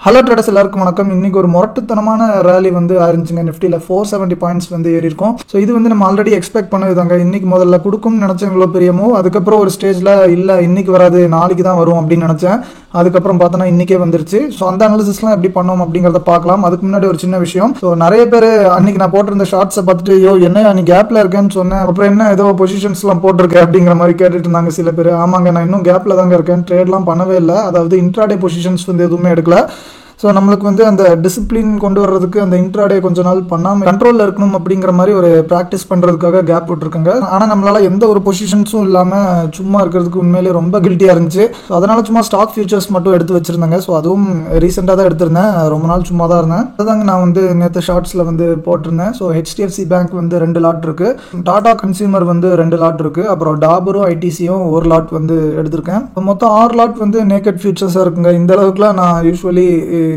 Hello traders எல்லாருக்கும் வணக்கம். இன்னைக்கு ஒரு முரட்டுத்தனமான ரேலி வந்து ஆரம்பிச்சுங்க. நிஃப்டியில் 470 பாயிண்ட்ஸ் வந்து ஏறி இருக்கும். ஸோ இது வந்து நம்ம ஆல்ரெடி எக்ஸ்பெக்ட் பண்ணதுதாங்க. இன்னைக்கு முதல்ல கொடுக்கும்னு நினைச்சேன் இவ்வளோ பெரிய மூவ். அதுக்கப்புறம் ஒரு ஸ்டேஜில் இல்லை இன்னைக்கு வராது நாளைக்கு தான் வரும் அப்படின்னு நினச்சேன். அதுக்கப்புறம் பார்த்தோன்னா இன்னைக்கே வந்துருச்சு. ஸோ அந்த அனாலிசிஸ்லாம் எப்படி பண்ணோம் அப்படிங்கிறத பார்க்கலாம். அதுக்கு முன்னாடி ஒரு சின்ன விஷயம். ஸோ நிறைய பேர் அன்னைக்கு நான் போட்டிருந்த ஷார்ட்ஸை பார்த்துட்டு ஐயோ என்ன நீ கேப்பில் இருக்கேன்னு சொன்னேன், அப்புறம் என்ன ஏதோ பொசிஷன்ஸ்லாம் போட்டிருக்கேன் அப்படிங்கிற மாதிரி கேட்டுட்டு இருந்தாங்க சில பேர். ஆமாங்க, நான் இன்னும் கேப்பில் தாங்க இருக்கேன், ட்ரேட்லாம் பண்ணவே இல்லை. அதாவது இன்ட்ராடே பொசிஷன்ஸ் வந்து எதுவுமே எடுக்கல. ஸோ நம்மளுக்கு வந்து அந்த டிசிப்ளின் கொண்டு வர்றதுக்கு அந்த இன்ட்ராடே கொஞ்ச நாள் பண்ணாமல் கண்ட்ரோலில் இருக்கணும் அப்படிங்கிற மாதிரி ஒரு ப்ராக்டிஸ் பண்ணுறதுக்காக கேப் விட்டுருக்காங்க. ஆனால் நம்மளால எந்த ஒரு பொசிஷன்ஸும் இல்லாமல் சும்மா இருக்கிறதுக்கு உண்மையிலே ரொம்ப கில்ட்டியாக இருந்துச்சு. ஸோ அதனால சும்மா ஸ்டாக் ஃபியூச்சர்ஸ் மட்டும் எடுத்து வச்சிருந்தாங்க. ஸோ அதுவும் ரீசெண்டாக தான் எடுத்திருந்தேன், ரொம்ப நாள் சும்மா தான் இருந்தேன். அதுதாங்க நான் வந்து நேற்று ஷார்ட்ஸில் வந்து போட்டிருந்தேன். ஸோ HDFC பேங்க் வந்து 2 லாட் இருக்கு, டாடா கன்சியூமர் வந்து 2 லாட் இருக்கு, அப்புறம் டாபரும் ஐடிசியும் 1 லாட் வந்து எடுத்திருக்கேன். மொத்தம் 6 லாட் வந்து நேக்கட் ஃபியூச்சர்ஸாக இருக்குங்க. இந்த அளவுக்குலாம் நான் யூஸ்வலி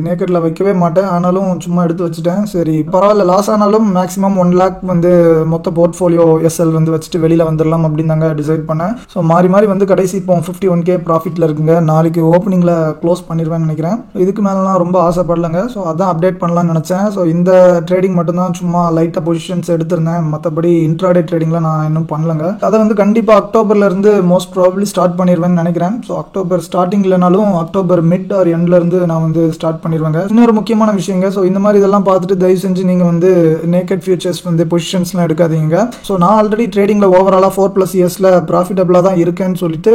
நேக்கட்ல வைக்கவே மாட்டேன், ஆனாலும் சும்மா எடுத்து வச்சுட்டேன். சரி பரவாயில்ல, லாஸ் ஆனாலும் மேக்ஸிமம் 1 லேக் வந்து மொத்த போர்ட்ஃபோலியோ எஸ்எல் வந்து வச்சுட்டு வெளியில் வந்துடலாம் அப்படின்னு தாங்க டிசைட் பண்ணேன். ஸோ மாறி மாறி வந்து கடைசி இப்போ 51K ப்ராஃபிட்டில் இருக்குங்க. நாளைக்கு ஓப்பனிங்கில் க்ளோஸ் பண்ணிடுவேன்னு நினைக்கிறேன். இதுக்கு மேலாம் ரொம்ப ஆசைப்படலைங்க. ஸோ அதான் அப்டேட் பண்ணலாம்னு நினச்சேன். ஸோ இந்த ட்ரேடிங் மட்டும்தான் சும்மா லைட்டாக பொசிஷன்ஸ் எடுத்திருந்தேன். மற்றபடி இன்ட்ராடே ட்ரேடிங்கில் நான் இன்னும் பண்ணலங்க. அதை வந்து கண்டிப்பாக அக்டோபர்லேருந்து மோஸ்ட் ப்ராபப்ளி ஸ்டார்ட் பண்ணிடுவேன்னு நினைக்கிறேன். ஸோ அக்டோபர் ஸ்டார்டிங் இல்லைனாலும் அக்டோபர் மிட் ஆர் எண்ட்லேருந்து நான் வந்து ஸ்டார்ட் பண்ணிடுவேங்க. இன்னொரு முக்கியமான விஷயங்க, ஸோ இந்த மாதிரி இதெல்லாம் பார்த்துட்டு தயவு செஞ்சு நீங்கள் வந்து நேக்கட் ஃபியூச்சர்ஸ் வந்து பொசிஷன்ஸ்லாம் எடுக்காதீங்க. ஸோ நான் ஆல்ரெடி ட்ரேடிங்கில் ஓவராலாக 4+ இயர்ஸில் ப்ராஃபிட்டபிளாக தான் இருக்கேன்னு சொல்லிட்டு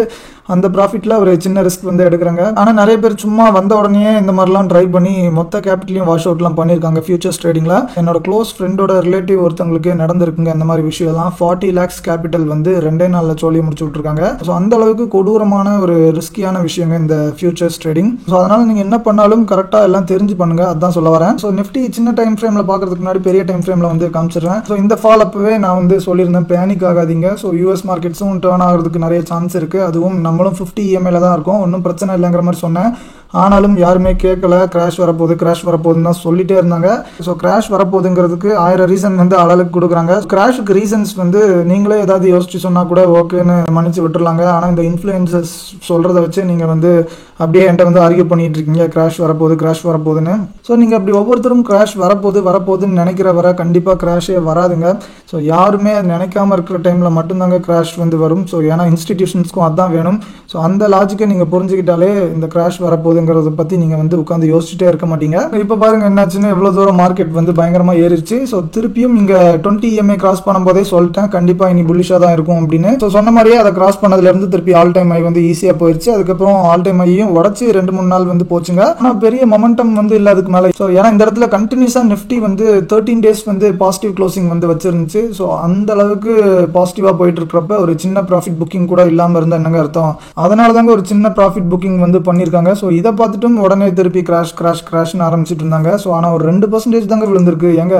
அந்த ப்ராஃபிட்டில் ஒரு சின்ன ரிஸ்க் வந்து எடுக்கிறாங்க. ஆனால் நிறைய பேர் சும்மா வந்த உடனே இந்த மாதிரிலாம் ட்ரை பண்ணி மொத்த கேபிட்டலையும் வாஷ் அவுட்லாம் பண்ணியிருக்காங்க ஃபியூச்சர்ஸ் ட்ரேடிங்கில். என்னோட க்ளோஸ் ஃப்ரெண்டோட ரிலேட்டிவ் ஒருத்தவங்களுக்கு நடந்திருக்குங்க இந்த மாதிரி விஷயம்லாம். 40 lakhs கேபிட்டல் வந்து 2 நாளில் சொல்லி முடிச்சு விட்ருக்காங்க. ஸோ அந்த அளவுக்கு கொடூரமான ஒரு ரிஸ்கியான விஷயங்க இந்த ஃபியூச்சர்ஸ் ட்ரேடிங். ஸோ அதனால் நீங்கள் என்ன பண்ணாலும் கரெக்டாக எல்லாம் தெரிஞ்சு பண்ணுங்க, அதான் சொல்ல வரேன். ஸோ நிஃப்டி சின்ன டைம் ஃப்ரேமில் பார்க்கறதுக்கு முன்னாடி பெரிய டைம் ஃப்ரேமில் வந்து காமிச்சிடுறேன். ஸோ இந்த ஃபால் அப்பவே நான் வந்து சொல்லியிருந்தேன், பேனிக் ஆகாதீங்க. ஸோ யூஎஸ் மார்க்கெட்ஸும் டேர்ன் ஆகிறதுக்கு நிறைய சான்ஸ் இருக்குது. அதுவும் நம்மளும் 50 EMIல தான் இருக்கும், ஒன்றும் பிரச்சனை இல்லைங்கிற மாதிரி சொன்னேன். ஆனாலும் யாருமே கேட்கல. கிராஷ் வரப்போகுதுன்னு தான் சொல்லிட்டே இருந்தாங்க. ஸோ கிராஷ் வரப்போகுதுங்கிறதுக்கு 1000 ரீசன் வந்து அளவுக்கு கொடுக்குறாங்க. கிராஷுக்கு ரீசன்ஸ் வந்து நீங்களே ஏதாவது யோசிச்சு சொன்னால் கூட ஓகேன்னு மன்னிச்சு விட்டுருலாங்க. ஆனால் இந்த இன்ஃப்ளூயன்சஸ் சொல்கிறத வச்சு நீங்கள் வந்து அப்படியே என்கிட்ட வந்து ஆர்கியூ பண்ணிட்டு இருக்கீங்க கிராஷ் வரப்போகுதுன்னு. ஸோ நீங்கள் அப்படி ஒவ்வொருத்தரும் கிராஷ் வரப்போகுதுன்னு நினைக்கிற வர கண்டிப்பாக கிராஷே வராதுங்க. ஸோ யாருமே அது நினைக்காம இருக்கிற டைமில் மட்டும்தாங்க கிராஷ் வந்து வரும். ஸோ ஏன்னா இன்ஸ்டிடியூஷன்ஸ்க்கும் அதான் வேணும். ஸோ அந்த லாஜிக்கை நீங்கள் புரிஞ்சுக்கிட்டாலே இந்த கிராஷ் வரப்போகுதுங்கிறத பற்றி நீங்கள் வந்து உட்காந்து யோசிச்சுட்டே இருக்க மாட்டீங்க. இப்போ பாருங்க என்னாச்சுன்னு, எவ்வளோ தூரம் மார்க்கெட் வந்து பயங்கரமாக ஏறிடுச்சு. ஸோ திருப்பியும் இங்கே 20 EMI கிராஸ் பண்ணும்போதே சொல்லிட்டேன் கண்டிப்பாக இனி புல்லிஷாக தான் இருக்கும் அப்படின்னு. ஸோ சொன்ன மாதிரியே அதை கிராஸ் பண்ணதுலேருந்து திருப்பி ஆல் டைம் ஐ வந்து ஈஸியாக போயிடுச்சு. அதுக்கப்புறம் ஆல் டைம் ஐயும் உடச்சி 2-3 நாள் வந்து போச்சுங்க. ஆனால் பெரிய மொமெண்டம் வந்து இல்லை அதுக்கு மேலே. ஸோ ஏன்னா இந்த இடத்துல கண்டினியூஸாக நிஃப்டி வந்து 13 days வந்து பாசிட்டிவ் க்ளோசிங் வந்து வச்சிருந்துச்சு. ஸோ அந்த அளவுக்கு பாசிட்டிவாக போயிட்டு இருக்கிறப்ப ஒரு சின்ன ப்ராஃபிட் புக்கிங் கூட இல்லாமல் இருந்தால் என்னங்க அர்த்தம்? அதனால தாங்க ஒரு சின்ன ப்ராஃபிட் புக்கிங் வந்து பண்ணியிருக்காங்க. ஸோ இதை பார்த்துட்டும் உடனே திருப்பி கிராஷ்னு ஆரம்பிச்சிட்டு இருந்தாங்க. ஸோ ஆனால் ஒரு 2% தாங்க விழுந்திருக்கு. எங்க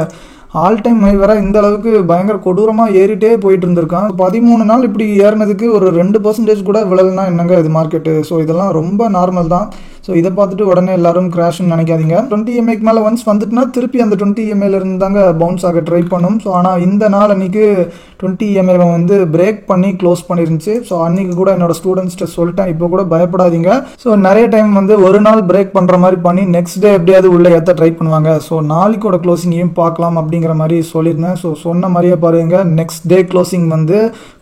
ஆல் டைம் ஹை வர இந்த அளவுக்கு பயங்கர கொடூரமாக ஏறிட்டே போயிட்டு இருந்திருக்கான். 13 நாள் இப்படி ஏறினதுக்கு ஒரு 2% கூட விழலைன்னா என்னங்க இது மார்க்கெட்டு? ஸோ இதெல்லாம் ரொம்ப நார்மல் தான். ஸோ இதை பார்த்துட்டு உடனே எல்லாரும் கிராஷ்னு நினைக்காதீங்க. 20 EMIக்கு மேலே ஒன்ஸ் வந்துட்டுனா திருப்பி அந்த 20 EMIல இருந்து தாங்க பவுன்ஸ் ஆக ட்ரை பண்ணும். ஸோ ஆனால் இந்த நாள் அன்னைக்கு 20 EMI வந்து பிரேக் பண்ணி க்ளோஸ் பண்ணிருந்துச்சு. ஸோ அன்னைக்கு கூட என்னோட ஸ்டூடெண்ட்ஸ்ட்டு சொல்லிட்டேன், இப்போ கூட பயப்படாதீங்க. ஸோ நிறைய டைம் வந்து ஒரு நாள் பிரேக் பண்ணுற மாதிரி பண்ணி நெக்ஸ்ட் டே எப்படியாவது உள்ள ஏற்ற ட்ரை பண்ணுவாங்க. ஸோ நாளைக்கோட க்ளோசிங்கையும் பார்க்கலாம் அப்படிங்கிற மாதிரி சொல்லியிருந்தேன். ஸோ சொன்ன மாதிரியே பாருங்க, நெக்ஸ்ட் டே க்ளோசிங் வந்து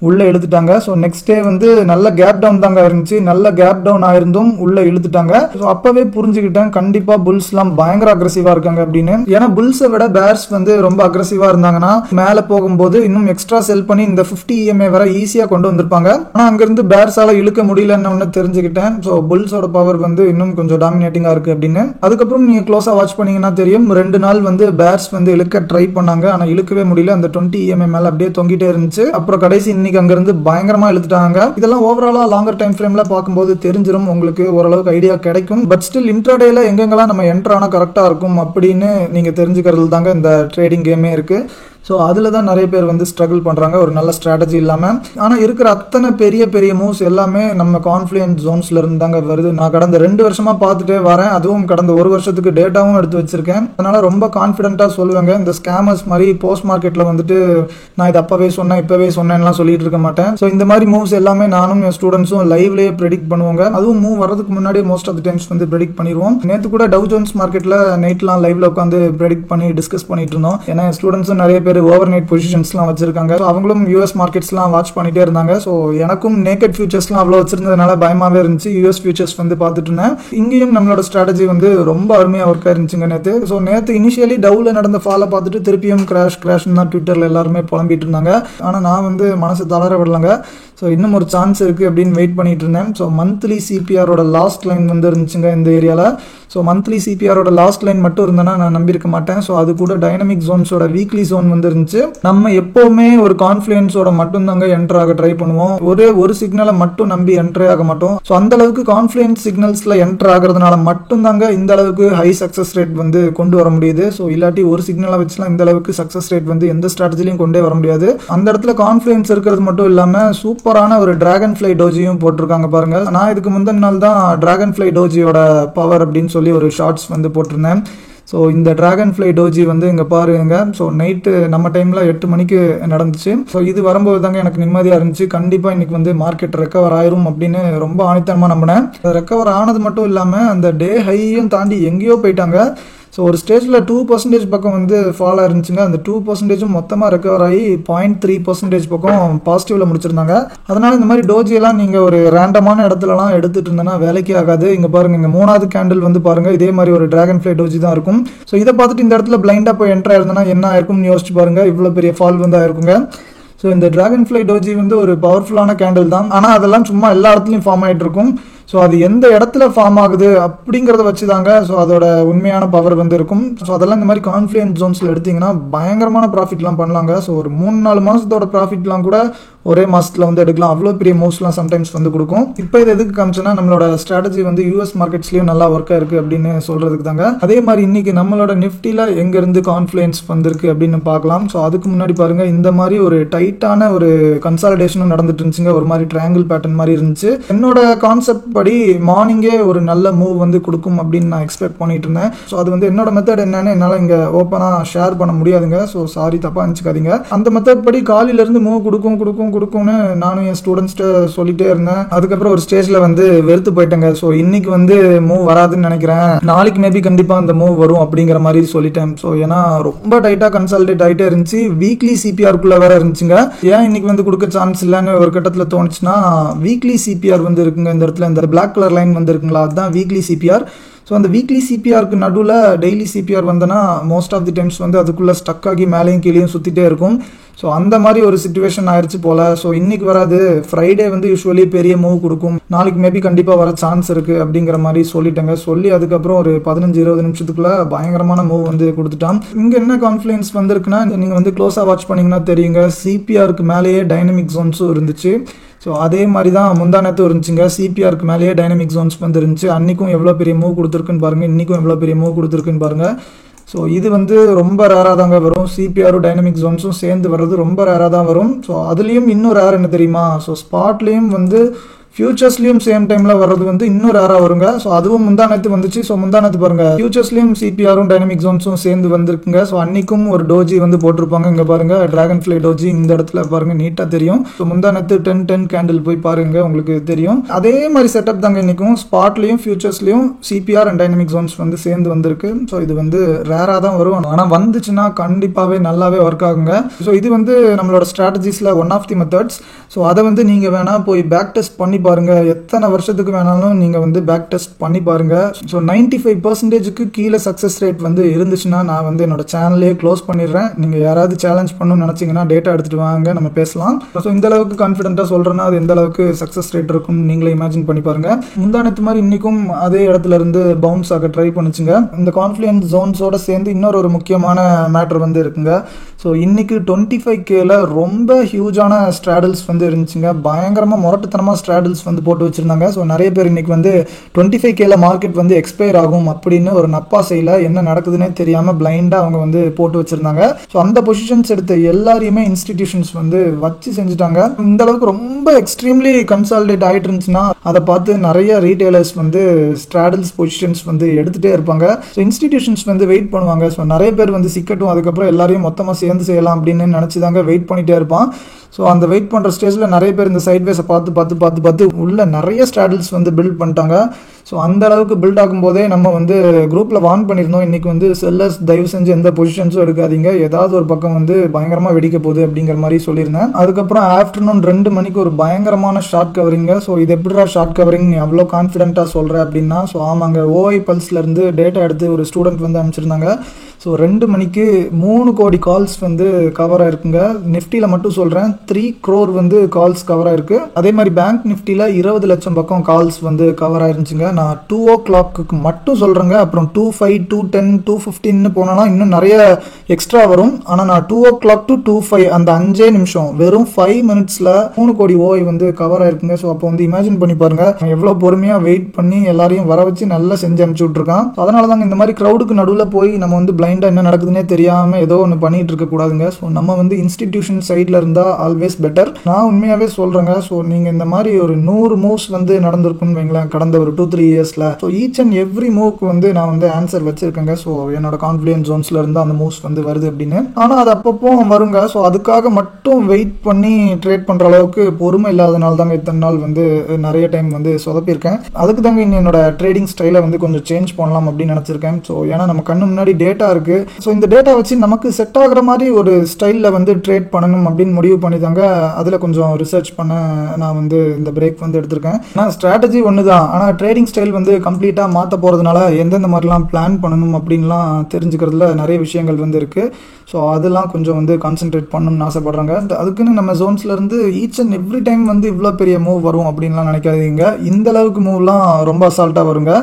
உள்ளே இழுத்துட்டாங்க. ஸோ நெக்ஸ்ட் டே வந்து நல்ல கேப் டவுன் தாங்க இருந்துச்சு. நல்ல கேப் டவுன் ஆயிருந்தும் உள்ளே இழுத்துட்டாங்க. ஸோ அப்பவே புரிஞ்சுக்கிட்டேன் கண்டிப்பாக புல்ஸ்லாம் பயங்கர அக்ரெசிவாக இருக்காங்க அப்படின்னு. ஏன்னா புல்ஸை விட பேர்ஸ் வந்து ரொம்ப அக்ரெசிவாக இருந்தாங்கன்னா மேலே போகும்போது இன்னும் எக்ஸ்ட்ரா செல் பண்ணி இந்த 50 EMI வர ஈஸியாக கொண்டு வந்திருப்பாங்க. ஆனால் அங்கிருந்து பேர்ஸால இழுக்க முடியலன்னு ஒன்று தெரிஞ்சுக்கிட்டேன். ஸோ புல்ஸோட பவர் வந்து இன்னும் கொஞ்சம் டாமினேட்டிங்காக இருக்கு அப்படின்னு. அதுக்கப்புறம் நீங்கள் க்ளோஸாக வாட்ச் பண்ணீங்கன்னா தெரியும், 2 நாள் வந்து பேர்ஸ் வந்து இழுக்க ட்ரை பண்ணாங்க. ஆனால் இழுக்கவே முடியல. அந்த 20 EMI மேலே அப்படியே தொங்கிட்டே இருந்துச்சு. அப்புறம் கடைசி இன்னைக்கு அங்கிருந்து பயங்கரமாக இழுத்துட்டாங்க. இதெல்லாம் ஓவராலாக லாங்கர் டைம் ஃப்ரேமில் பார்க்கும்போது தெரிஞ்சிடும் உங்களுக்கு, ஓரளவுக்கு ஐடியா கிடைக்கும். பட் ஸ்டில் இன்ட்ராடேல எங்கெங்கெல்லாம் நம்ம என்டர் ஆனால் கரெக்டாக இருக்கும் அப்படின்னு நீங்கள் தெரிஞ்சுக்கிறது தாங்க இந்த ட்ரேடிங் கேமே இருக்குது. ஸோ அதில் தான் நிறைய பேர் வந்து ஸ்ட்ரகிள் பண்ணுறாங்க ஒரு நல்ல ஸ்ட்ராட்டஜி இல்லாமல். ஆனால் இருக்கிற அத்தனை பெரிய பெரிய மூவ்ஸ் எல்லாமே நம்ம கான்ஃப்ளூயன்ஸ் ஜோன்ஸ்ல இருந்து தாங்க வருது. நான் கடந்த 2 வருஷமாக பார்த்துட்டே வரேன், அதுவும் கடந்த 1 வருஷத்துக்கு டேட்டாவும் எடுத்து வச்சிருக்கேன். அதனால ரொம்ப கான்ஃபிடென்ட்டாக சொல்லுவாங்க. இந்த ஸ்கேமர்ஸ் மாதிரி போஸ்ட் மார்க்கெட்டில் வந்துட்டு நான் இது அப்பவே சொன்னேன் இப்பவே சொன்னேன்லாம் சொல்லிட்டு இருக்க மாட்டேன். ஸோ இந்த மாதிரி மூவ்ஸ் எல்லாமே நானும் என் ஸ்டூடெண்ட்ஸும் லைவ்லேயே ப்ரெடிக்ட் பண்ணுவாங்க. அதுவும் மூவ் வரதுக்கு முன்னாடியே மோஸ்ட் ஆஃப் த டைம்ஸ் வந்து ப்ரெடிக்ட் பண்ணிடுவோம். நேற்று கூட டவ் ஜோன்ஸ் மார்க்கெட்டில் நைட்லாம் லைவ்ல உட்காந்து ப்ரெடிக்ட் பண்ணி டிஸ்கஸ் பண்ணிட்டு இருந்தோம். ஏன்னா ஸ்டூடெண்ட்ஸும் நிறைய பேர் ஓவர் நைட் பொசிஷன்ஸ்லாம் வச்சிருக்காங்க. அவங்களும் யூஎஸ் மார்க்கெட்ஸ்லாம் வாட்ச் பண்ணிட்டே இருந்தாங்க. ஸோ எனக்கும் நேக்கட் ஃபியூச்சர்ஸ்லாம் அவ்வளோ வச்சிருந்ததுனால பயமாவே இருந்துச்சு. யூஎஸ் ஃபியூச்சர்ஸ் வந்து பார்த்துட்டு இருந்தேன். இங்கேயும் நம்மளோட ஸ்ட்ராட்டஜி வந்து ரொம்ப அருமையாக ஒர்க் ஆயிருந்துச்சுங்க நேற்று. ஸோ நேற்று இனிஷியலி டவுல நடந்த ஃபாலை பார்த்துட்டு திருப்பியும் கிராஷ்னு தான் ட்விட்டரில் எல்லாருமே புலம்பிட்டு இருந்தாங்க. ஆனால் நான் வந்து மனசு தளர விடலங்க. ஸோ இன்னும் ஒரு சான்ஸ் இருக்குது அப்படின்னு வெயிட் பண்ணிட்டு இருந்தேன். ஸோ மந்த்லி சிபிஆரோட லாஸ்ட் லைன் வந்து இருந்துச்சுங்க இந்த ஏரியாவில். ஸோ மந்த்லி சிபிஆரோட லாஸ்ட் லைன் மட்டும் இருந்தேன்னா நான் நம்பியிருக்க மாட்டேன். ஸோ அது கூட டைனமிக் ஜோன்ஸோட வீக்லி ஜோன் வந்து இருந்துச்சு. நம்ம எப்போவுமே ஒரு கான்ஃபிடன்ஸோட மட்டும் தாங்க என்டர் ஆக ட்ரை பண்ணுவோம். ஒரு சிக்னலை மட்டும் நம்பி என்ட்ரி ஆக மாட்டோம். ஸோ அந்த அளவுக்கு கான்ஃபிடன்ஸ் சிக்னல்ஸ்ல என்டர் ஆகிறதுனால மட்டும் தாங்க இந்த அளவுக்கு ஹை சக்சஸ் ரேட் வந்து கொண்டு வர முடியுது. ஸோ இல்லாட்டி ஒரு சிக்னலை வச்சுலாம் இந்த அளவுக்கு சக்சஸ் ரேட் வந்து எந்த ஸ்ட்ராட்டஜிலையும் கொண்டே வர முடியாது. அந்த இடத்துல கான்ஃபிடன்ஸ் இருக்கிறது மட்டும் இல்லாமல் சூப்பரான ஒரு டிராகன் ஃபிளை டோஜியும் போட்டிருக்காங்க பாருங்க. நான் இதுக்கு முந்தின நாள் தான் டிராகன் ஃபிளை டோஜியோட பவர் அப்படின்னு சொல்லி ஒரு ஷார்ட்ஸ் வந்து போட்டிருந்தேன். ஸோ இந்த டிராகன் ஃபிளை டோஜி வந்து இங்கே பாருங்க. ஸோ நைட்டு நம்ம டைமில் 8 மணிக்கு நடந்துச்சு. ஸோ இது வரும்போது தாங்க எனக்கு நிம்மதியாக இருந்துச்சு. கண்டிப்பாக இன்னைக்கு வந்து மார்க்கெட் ரெக்கவர் ஆயிரும் அப்படின்னு ரொம்ப ஆணித்தனமாக நம்பினேன். ரெக்கவர் ஆனது மட்டும் இல்லாமல் அந்த டே ஹையும் தாண்டி எங்கேயோ போயிட்டாங்க. ஸோ ஒரு ஸ்டேஜில் 2% பக்கம் வந்து ஃபால் இருந்துச்சுங்க. அந்த 2% மொத்தமாக ரெக்கவர் ஆகி 0.3% பக்கம் பாசிட்டிவ்ல முடிச்சிருந்தாங்க. அதனால இந்த மாதிரி டோஜியெல்லாம் நீங்கள் ஒரு ரேண்டமான இடத்துலலாம் எடுத்துட்டு இருந்தேன்னா வேலைக்கே ஆகாது. இங்கே பாருங்க, இங்கே 3வது கேண்டில் வந்து பாருங்க, இதே மாதிரி ஒரு டிராகன் ஃபிளை டோஜி தான் இருக்கும். ஸோ இதை பார்த்துட்டு இந்த இடத்துல பிளைண்டாக போய் என்ட்ரு ஆயிருந்தேன்னா என்ன ஆயிருக்கும்னு யோசிச்சு பாருங்க. இவ்வளோ பெரிய ஃபால் வந்து ஆயிருக்குங்க. ஸோ இந்த டிராகன் ஃபிளை டோஜி வந்து ஒரு பவர்ஃபுல்லான கேண்டில் தான். ஆனால் அதெல்லாம் சும்மா எல்லா இடத்துலையும் ஃபார்ம் ஆகிட்டு இருக்கும். ஸோ அது எந்த இடத்துல ஃபார்ம் ஆகுது அப்படிங்கிறத வச்சு தாங்க ஸோ அதோட உண்மையான பவர் வந்து இருக்கும். ஸோ அதெல்லாம் இந்த மாதிரி கான்ஃபிடன்ஸ் ஜோன்ஸில் எடுத்தீங்கன்னா பயங்கரமான ப்ராஃபிட்லாம் பண்ணலாங்க. ஸோ ஒரு 3-4 மாதத்தோட ப்ராஃபிட்லாம் கூட ஒரே மாதத்தில் வந்து எடுக்கலாம். அவ்வளோ பெரிய மூவ்ஸ்லாம் சம்டைம்ஸ் வந்து கொடுக்கும். இப்போ இது எதுக்கு காமிச்சுன்னா நம்மளோட ஸ்ட்ராட்டஜி வந்து யூஎஸ் மார்க்கெட்ஸ்லேயும் நல்லா ஒர்க் ஆயிருக்கு அப்படின்னு சொல்றதுக்கு தாங்க. அதே மாதிரி இன்னைக்கு நம்மளோட நிஃப்டியில் எங்கேருந்து கான்ஃபிடன்ஸ் வந்திருக்கு அப்படின்னு பார்க்கலாம். ஸோ அதுக்கு முன்னாடி பாருங்க, இந்த மாதிரி ஒரு டைட்டான ஒரு கன்சாலிடேஷனும் நடந்துட்டு இருந்துச்சுங்க. ஒரு மாதிரி ட்ரையாங்கிள் பேட்டர்ன் மாதிரி இருந்துச்சு. என்னோட கான்செப்ட் படி மார்னிங்கே ஒரு நல்ல மூவ் வந்து கொடுக்கும் அப்படின்னு நான் எக்ஸ்பெக்ட் பண்ணிட்டு இருந்தேன். ஸோ அது வந்து என்னோட மெத்தட் என்னன்னு என்னால் இங்கே ஓப்பனாக ஷேர் பண்ண முடியாதுங்க. ஸோ சாரி, தப்பாக நினச்சிக்காதீங்க. அந்த மெத்தட் படி காலையிலேருந்து மூவ் கொடுக்கும்னு நானும் என் ஸ்டூடெண்ட்ஸ்ட்டு சொல்லிட்டே இருந்தேன். அதுக்கப்புறம் ஒரு ஸ்டேஜில் வந்து வெறுத்து போயிட்டேங்க. ஸோ இன்னைக்கு வந்து மூவ் வராதுன்னு நினைக்கிறேன், நாளைக்கு மேபி கண்டிப்பாக அந்த மூவ் வரும் அப்படிங்கிற மாதிரி சொல்லிட்டேன். ஸோ ஏன்னா ரொம்ப டைட்டாக கன்சல்டேட் ஆகிட்டே இருந்துச்சு. வீக்லி சிபிஆருக்குள்ளே வேற இருந்துச்சுங்க. ஏன் இன்னைக்கு வந்து கொடுக்க சான்ஸ் இல்லைன்னு ஒரு கட்டத்தில் தோணுச்சுன்னா, வீக்லி சிபிஆர் வந்து இருக்குங்க இந்த இடத்துல. இந்த பிளாக் கலர் லைன் வந்து இருக்குங்களா, அதுதான் வீக்லி சிபிஆர். ஸோ அந்த வீக்லி சிபிஆருக்கு நடுவில் டெய்லி சிபிஆர் வந்தனா மோஸ்ட் ஆஃப் தி டைம்ஸ் வந்து அதுக்குள்ளே ஸ்டக் ஆகி மேலேயும் கீழேயும் சுற்றிட்டே இருக்கும். ஸோ அந்த மாதிரி ஒரு சிச்சுவேஷன் ஆயிடுச்சு போல. ஸோ இன்னைக்கு வராது, ஃப்ரைடே வந்து யூஸ்வலி பெரிய மூவ் கொடுக்கும், நாளைக்கு மேபி கண்டிப்பாக வர சான்ஸ் இருக்குது அப்படிங்கிற மாதிரி சொல்லிட்டேங்க. சொல்லி அதுக்கப்புறம் ஒரு 15-20 நிமிஷத்துக்குள்ள பயங்கரமான மூவ் வந்து கொடுத்துட்டான். இங்கே என்ன கான்ஃபிடன்ஸ் வந்திருக்குன்னா, நீங்கள் வந்து க்ளோஸாக வாட்ச் பண்ணிங்கன்னா தெரியுங்க, சிபிஆருக்கு மேலேயே டைனமிக் ஜோன்ஸும் இருந்துச்சு. ஸோ அதே மாதிரி தான் முந்தானத்தும் இருந்துச்சுங்க. சிபிஆருக்கு மேலேயே டைனமிக் ஜோன்ஸ் வந்து இருந்துச்சு. அன்றைக்கும் எவ்வளோ பெரிய மூவ் கொடுத்துருக்குன்னு பாருங்கள், இன்றைக்கும் எவ்வளோ பெரிய மூவ் கொடுத்துருக்குன்னு பாருங்கள். ஸோ இது வந்து ரொம்ப ரேராக தாங்க வரும். சிபிஆரும் டைனமிக் ஜோன்ஸும் சேர்ந்து வர்றது ரொம்ப ரேராக தான் வரும். ஸோ அதுலேயும் இன்னும் ரேர் என்ன தெரியுமா, ஸோ ஸ்பாட்லேயும் வந்து ஃபியூச்சர்ஸ்லையும் சேம் டைமில் வர்றது வந்து இன்னும் ரேராக வருங்க. ஸோ அதுவும் முந்தானத்து வந்துச்சு. ஸோ முந்தானத்து பாருங்க, ஃபியூச்சர்ஸ்லையும் சிபிஆரும் டைனமிக் ஜோன்ஸும் சேர்ந்து வந்திருக்குங்க. ஸோ அன்னைக்கும் ஒரு டோஜி வந்து போட்டிருப்பாங்க. இங்கே பாருங்க, டிராகன் ஃபிளை டோஜி இந்த இடத்துல பாருங்க, நீட்டாக தெரியும். ஸோ முந்தானத்து 10-10 கேண்டில் போய் பாருங்க, உங்களுக்கு தெரியும். அதே மாதிரி செட்டப் தாங்க இன்னைக்கும். ஸ்பாட்லையும் ஃபியூச்சர்ஸ்லையும் சிபிஆர் அண்ட் டைனமிக் ஜோன்ஸ் வந்து சேர்ந்து வந்திருக்கு. ஸோ இது வந்து ரேராக தான் வரும், ஆனால் வந்துச்சுன்னா கண்டிப்பாகவே நல்லாவே ஒர்க் ஆகுங்க. ஸோ இது வந்து நம்மளோட ஸ்ட்ராட்டஜிஸில் one of the methods. So அதை வந்து நீங்கள் வேணா போய் பேக் டெஸ்ட் பண்ணி பாருங்க. எத்தனை வருஷத்துக்கு வேணாலும் நீங்க வந்து பேக் டெஸ்ட் பண்ணி பாருங்க. ஸோ 95%க்கு கீழே சக்சஸ் ரேட் வந்து இருந்துச்சுன்னா நான் வந்து என்னோட சேனலே க்ளோஸ் பண்ணிடுறேன். நீங்க யாராவது சேலஞ்ச் பண்ணணும்னு நினைச்சீங்கன்னா டேட்டா எடுத்துட்டு வாங்க, நம்ம பேசலாம். ஸோ இந்த அளவுக்கு கான்ஃபிடென்ட்டா சொல்றேன்னா அது எந்த அளவுக்கு சக்சஸ் ரேட் இருக்கும் நீங்களே இமேஜின் பண்ணி பாருங்க. முந்தானத்து மாதிரி இன்னைக்கும் அதே இடத்துல இருந்து பவுன்ஸ் ஆக ட்ரை பண்ணுச்சுங்க. இந்த கான்ஃபிடன்ஸ் ஜோன்ஸோட சேர்ந்து இன்னொரு முக்கியமான மேட்டர் வந்து இருக்குங்க. ஸோ இன்னைக்கு 25Kல ரொம்ப ஹியூஜான ஸ்ட்ராடல்ஸ் வந்து இருந்துச்சுங்க. பயங்கரமா முரட்டுத்தனமா ஸ்ட்ராடல்ஸ் ஸ்ட்ராடல்ஸ் வந்து போட்டு வச்சிருந்தாங்க. ஸோ நிறைய பேர் இன்னைக்கு வந்து 25K மார்க்கெட் வந்து எக்ஸ்பயர் ஆகும் அப்படின்னு ஒரு நப்பாசையில் என்ன நடக்குதுன்னே தெரியாமல் பிளைண்டாக அவங்க வந்து போட்டு வச்சிருந்தாங்க. ஸோ அந்த பொசிஷன்ஸ் எடுத்த எல்லாரையுமே இன்ஸ்டிடியூஷன்ஸ் வந்து வச்சு செஞ்சுட்டாங்க. இந்த அளவுக்கு ரொம்ப எக்ஸ்ட்ரீம்லி கன்சாலிடேட் ஆகிட்டு இருந்துச்சுன்னா அதை பார்த்து நிறைய ரீட்டைலர்ஸ் வந்து ஸ்ட்ராடல்ஸ் பொசிஷன்ஸ் வந்து எடுத்துகிட்டே இருப்பாங்க. ஸோ இன்ஸ்டிடியூஷன்ஸ் வந்து வெயிட் பண்ணுவாங்க. ஸோ நிறைய பேர் வந்து சிக்கட்டும், அதுக்கப்புறம் எல்லாரையும் மொத்தமாக சேர்ந்து செய்யலாம் அப்படின்னு நினச்சிதாங்க வெயிட் பண்ணிகிட்டே இருப்பான். ஸோ அந்த வெயிட் பண்ணுற ஸ்டேஜில் நிறைய பேர் இந்த சைட்வேஸை பார்த்து உள்ள நிறைய ஸ்ட்ராடல்ஸ் வந்து பில்ட் பண்ணிட்டாங்க. ஸோ அந்த அளவுக்கு பில்ட் ஆகும்போதே நம்ம வந்து குரூப்பில் வார்ன் பண்ணியிருந்தோம், இன்றைக்கி வந்து செல்லர்ஸ் தயவு செஞ்சு எந்த பொசிஷன்ஸும் எடுக்காதீங்க, ஏதாவது ஒரு பக்கம் வந்து பயங்கரமாக வெடிக்க போகுது அப்படிங்கிற மாதிரி சொல்லியிருந்தேன். அதுக்கப்புறம் ஆஃப்டர்நூன் 2 மணிக்கு ஒரு பயங்கரமான ஷார்ட் கவரிங்க. ஸோ இது எப்படிடா ஷார்ட் கவரிங் நீ அவ்வளோ கான்ஃபிடென்ட்டாக சொல்கிற அப்படின்னா, ஸோ ஆமாங்க, ஓஐ பல்ஸ்லேருந்து டேட்டா எடுத்து ஒரு ஸ்டூடெண்ட் வந்து அனுப்பிச்சிருந்தாங்க. ஸோ 2 மணிக்கு 3 கோடி கால்ஸ் வந்து கவர் ஆயிருக்குங்க. நிஃப்டியில் மட்டும் சொல்கிறேன் 3 crore வந்து கால்ஸ் கவர் ஆயிருக்கு. அதே மாதிரி பேங்க் நிஃப்டியில் 20 லட்சம் பக்கம் கால்ஸ் வந்து கவர் ஆயிருந்துச்சுங்க. நான் 2 o'clock மட்டும் சொல்கிறேங்க. அப்புறம் 2:05, 2:10, 2:15 போனோன்னா இன்னும் நிறைய எக்ஸ்ட்ரா வரும். ஆனால் நான் 2 o'clock to 2:05 அந்த 5 நிமிஷம் வெறும் 5 minutesல 3 கோடி ஓஐ வந்து கவர் ஆயிருக்குங்க. ஸோ அப்போ வந்து இமேஜின் பண்ணி பாருங்க எவ்வளோ பொறுமையாக வெயிட் பண்ணி எல்லாரையும் வர வச்சு நல்லா செஞ்சு அனுப்பிச்சு விட்ருக்கான். அதனால தாங்க இந்த மாதிரி க்ரௌடுக்கு நடுவில் போய் நம்ம வந்து பிளைண்டாக என்ன நடக்குதுன்னே தெரியாமல் ஏதோ ஒன்று பண்ணிட்டு இருக்க கூடாதுங்க. ஸோ நம்ம வந்து இன்ஸ்டிடியூஷன் சைடில் இருந்தால் ஆல்வேஸ் பெட்டர். நான் உண்மையாகவே சொல்கிறேங்க. ஸோ நீங்கள் இந்த மாதிரி ஒரு 100 மூவ்ஸ் வந்து நடந்திருக்குன்னு வைங்களேன் கடந்த ஒரு 2-3 இயர்ஸில். ஸோ ஈச் அண்ட் எவ்ரி மூவ்க்கு வந்து நான் வந்து ஆன்சர் வச்சிருக்கேங்க. ஸோ என்னோட கான்ஃபிடன்ஸ் ஜோன்ஸில் இருந்து அந்த மூவ்ஸ் வந்து வருது அப்படின்னு. ஆனால் அது அப்பப்போ வருங்க. ஸோ அதுக்காக மட்டும் வெயிட் பண்ணி ட்ரேட் பண்ணுற அளவுக்கு பொறுமை இல்லாதனால தாங்க இத்தனை நாள் வந்து நிறைய டைம் வந்து சொதப்பியிருக்கேன். அதுக்கு தாங்க இன்னும் என்னோட ட்ரேடிங் ஸ்டைலை வந்து கொஞ்சம் சேஞ்ச் பண்ணலாம் அப்படின்னு நினச்சிருக்கேன். ஸோ ஏன்னா நம்ம கண்ணு முன்னாடி டேட்டா இருக்குது. ஸோ இந்த டேட்டா வச்சு நமக்கு செட் ஆகிற மாதிரி ஒரு ஸ்டைலில் வந்து ட்ரேட் பண்ணணும் அப்படின்னு முடிவு பண்ணி தாங்க அதில் கொஞ்சம் ரிசர்ச் பண்ண நான் வந்து இந்த பிரேக் வந்து எடுத்திருக்கேன். ஆனால் ஸ்ட்ராட்டஜி ஒன்று தான், ஆனால் ட்ரேடிங் ஸ்டைல் வந்து கம்ப்ளீட்டாக மாற்ற போகிறதுனால எந்தெந்த மாதிரிலாம் பிளான் பண்ணணும் அப்படின்லாம் தெரிஞ்சுக்கிறதுல நிறைய விஷயங்கள் வந்து இருக்குது. ஸோ அதெல்லாம் கொஞ்சம் வந்து கான்சென்ட்ரேட் பண்ணணும்னு ஆசைப்படுறாங்க. அதுக்குன்னு நம்ம ஜோன்ஸ்லேருந்து ஈச் அண்ட் எவ்ரி டைம் வந்து இவ்வளோ பெரிய மூவ் வரும் அப்படின்லாம் நினைக்காதீங்க. இந்த அளவுக்கு மூவ்லாம் ரொம்ப அசால்ட்டாக வருங்க.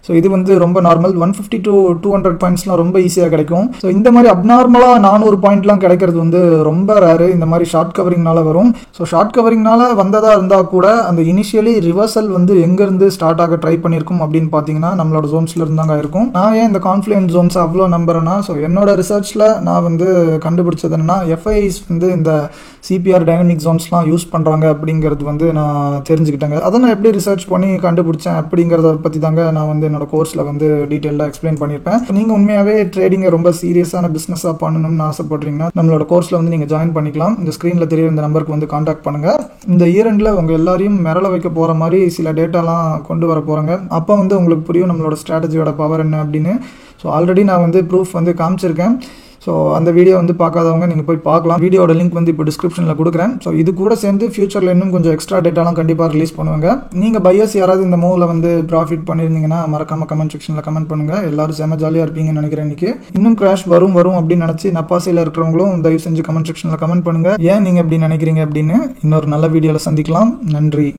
ஸோ இது வந்து ரொம்ப நார்மல். 150 to 200 பாயிண்ட்ஸ்லாம் ரொம்ப ஈஸியாக கிடைக்கும். ஸோ இந்த மாதிரி அப்நார்மலாக 400 பாயிண்ட்லாம் கிடைக்கிறது வந்து ரொம்ப ரேரு. இந்த மாதிரி ஷார்ட் கவரிங்னால வரும். ஸோ ஷார்ட் கவரிங்னால வந்ததாக இருந்தால் கூட அந்த இனிஷியலி ரிவர்சல் வந்து எங்கேருந்து ஸ்டார்ட் ஆக ட்ரை பண்ணியிருக்கும் அப்படின்னு பார்த்தீங்கன்னா நம்மளோட ஜோன்ஸில் இருந்தாங்க இருக்கும். நான் ஏன் இந்த கான்ஃபிடன்ஸ் ஜோன்ஸ் அவ்வளோ நம்புறேன்னா, ஸோ என்னோட ரிசர்ச்சில் நான் வந்து கண்டுபிடிச்சது என்னன்னா, எஃப்ஐஸ் வந்து இந்த சிபிஆர் டைனமிக் ஜோன்ஸ்லாம் யூஸ் பண்ணுறாங்க அப்படிங்கிறது வந்து நான் தெரிஞ்சுக்கிட்டேங்க. அதை நான் எப்படி ரிசர்ச் பண்ணி கண்டுபிடிச்சேன் அப்படிங்கிறத பற்றி தாங்க நான் வந்து என்னோட கோர்ஸில் வந்து டீட்டெயிலாக எக்ஸ்பிளைன் பண்ணியிருப்பேன். நீங்கள் உண்மையாகவே ட்ரேடிங்கை ரொம்ப சீரியஸான பிஸ்னஸாக பண்ணணும்னு ஆசைப்படுறீங்கன்னா நம்மளோட கோர்ஸில் வந்து நீங்கள் ஜாயின் பண்ணிக்கலாம். இந்த ஸ்க்ரீனில் தெரிய இந்த நம்பருக்கு வந்து காண்டாக்ட் பண்ணுங்கள். இந்த இயரெண்டில் உங்கள் எல்லாரையும் மிரள வைக்க போகிற மாதிரி சில டேட்டாலாம் கொண்டு வர போகிறாங்க. அப்போ வந்து உங்களுக்கு புரியும் நம்மளோட ஸ்ட்ராட்டஜியோட பவர் என்ன அப்படின்னு. ஸோ ஆல்ரெடி நான் வந்து ப்ரூஃப் வந்து காமிச்சிருக்கேன். ஸோ அந்த வீடியோ வந்து பார்க்காதவங்க நீங்கள் போய் பார்க்கலாம். வீடியோட லிங்க் வந்து இப்போ டிஸ்கிரிப்ஷனில் கொடுக்குறேன். ஸோ இது கூட சேர்ந்து ஃபியூச்சரில் இன்னும் கொஞ்சம் எக்ஸ்ட்ரா டேட்டாலாம் கண்டிப்பாக ரிலீஸ் பண்ணுவாங்க. நீங்கள் பையர்ஸ் யாராவது இந்த மூவில் வந்து ப்ராஃபிட் பண்ணியிருந்தீங்கன்னா மறக்காமல் கமெண்ட் செக்ஷனில் கமெண்ட் பண்ணுங்கள். எல்லாரும் செம ஜாலியாக இருப்பீங்கன்னு நினைக்கிறேன். இன்றைக்கி இன்னும் கிராஷ் வரும் அப்படின்னு நினச்சி நப்பாசையில் இருக்கிறவங்களும் தயவு செஞ்சு கமெண்ட் செக்ஷனில் கமெண்ட் பண்ணுங்கள் ஏன் நீங்கள் எப்படி நினைக்கிறீங்க அப்படின்னு. இன்னொரு நல்ல வீடியோவில் சந்திக்கலாம். நன்றி.